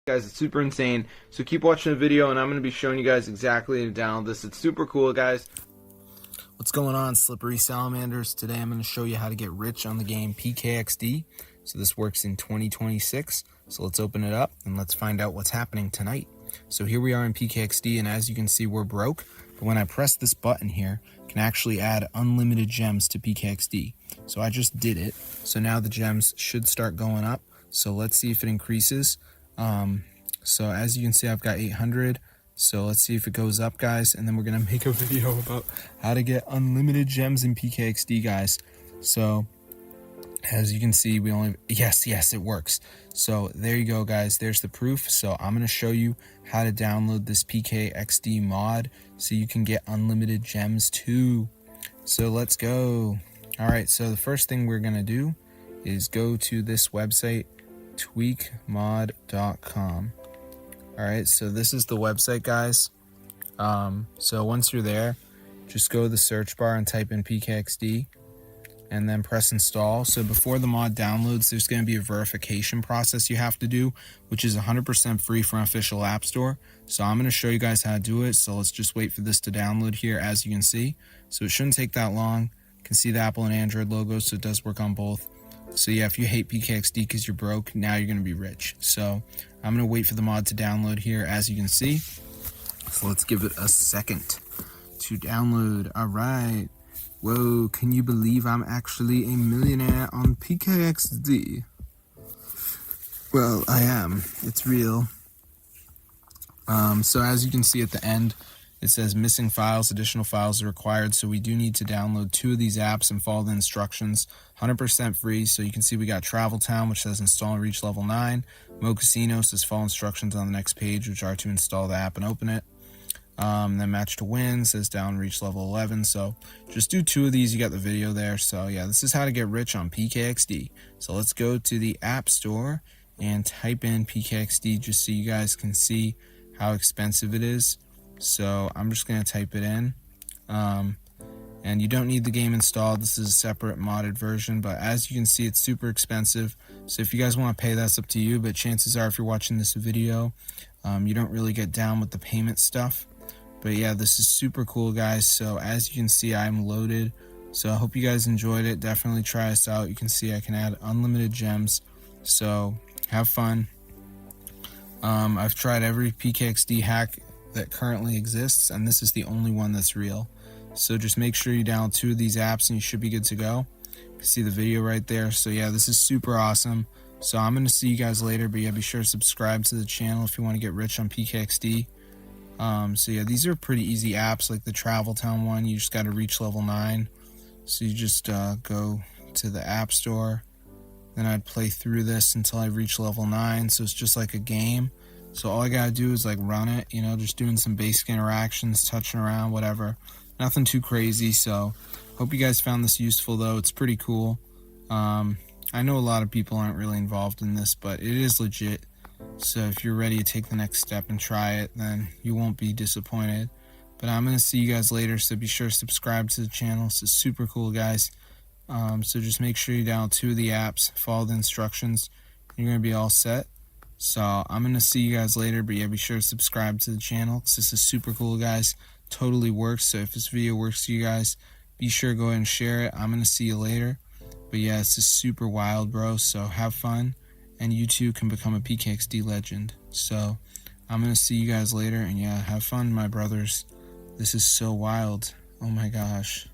Guys, it's super insane. So keep watching the video and I'm going to be showing you guys exactly how to download this. It's super cool, guys. What's going on, slippery salamanders? Today I'm going to show you how to get rich on the game PKXD. So this works in 2026. So let's open it up and let's find out what's happening tonight. So here we are in PKXD, and as you can see, we're broke. But when I press this button here, I can actually add unlimited gems to PKXD. So I just did it. So now the gems should start going up. So let's see if it increases. So as you can see, I've got 800. So let's see if it goes up, guys, and then we're gonna make a video about how to get unlimited gems in PKXD, guys. So as you can see, we only, yes, it works. So there you go, guys, there's the proof. So I'm gonna show you how to download this PKXD mod so you can get unlimited gems too. So let's go. All right, so the first thing we're gonna do is go to this website, tweakmod.com. All right, so this is the website, guys. So once you're there, just go to the search bar and type in PKXD and then press install. So before the mod downloads, there's going to be a verification process you have to do, which is 100% free from official app store. So I'm going to show you guys how to do it. So let's just wait for this to download here, as you can see. So it shouldn't take that long. You can see the Apple and Android logo, so it does work on both. So yeah, if you hate PKXD because you're broke, now you're going to be rich. So I'm going to wait for the mod to download here, as you can see. So let's give it a second to download. All right. Whoa, can you believe I'm actually a millionaire on PKXD? Well, I am. It's real. So as you can see at the end, it says missing files, additional files are required. So we do need to download 2 of these apps and follow the instructions. 100% free. So you can see we got Travel Town, which says install and reach level 9. Mo Casino says follow instructions on the next page, which are to install the app and open it. Then Match to Win says down reach level 11. So just do 2 of these. You got the video there. So yeah, this is how to get rich on PKXD. So let's go to the App Store and type in PKXD just so you guys can see how expensive it is. So I'm just going to type it in, and you don't need the game installed. This is a separate modded version, but as you can see, it's super expensive. So if you guys want to pay, that's up to you, but chances are if you're watching this video, you don't really get down with the payment stuff. But yeah, this is super cool, guys. So as you can see, I'm loaded. So I hope you guys enjoyed it. Definitely try us out. You can see I can add unlimited gems, so have fun. I've tried every PKXD hack that currently exists, and this is the only one that's real. So just make sure you download 2 of these apps and you should be good to go. You can see the video right there. So yeah, this is super awesome. So I'm going to see you guys later, but yeah, be sure to subscribe to the channel if you want to get rich on PKXD. So yeah, these are pretty easy apps, like the Travel Town one. You just got to reach level 9. So you just go to the App Store. Then I'd play through this until I reach level 9. So it's just like a game. So all I gotta do is like run it, you know, just doing some basic interactions, touching around, whatever. Nothing too crazy. So hope you guys found this useful, though. It's pretty cool. I know a lot of people aren't really involved in this, but it is legit. So if you're ready to take the next step and try it, then you won't be disappointed. But I'm gonna see you guys later, so be sure to subscribe to the channel. This is super cool, guys. So just make sure you download 2 of the apps, follow the instructions, and you're gonna be all set. So I'm going to see you guys later, but yeah, be sure to subscribe to the channel because this is super cool, guys. Totally works. So if this video works for you guys, be sure to go ahead and share it. I'm going to see you later. But yeah, this is super wild, bro. So have fun, and you too can become a PKXD legend. So I'm going to see you guys later, and yeah, have fun, my brothers. This is so wild. Oh my gosh.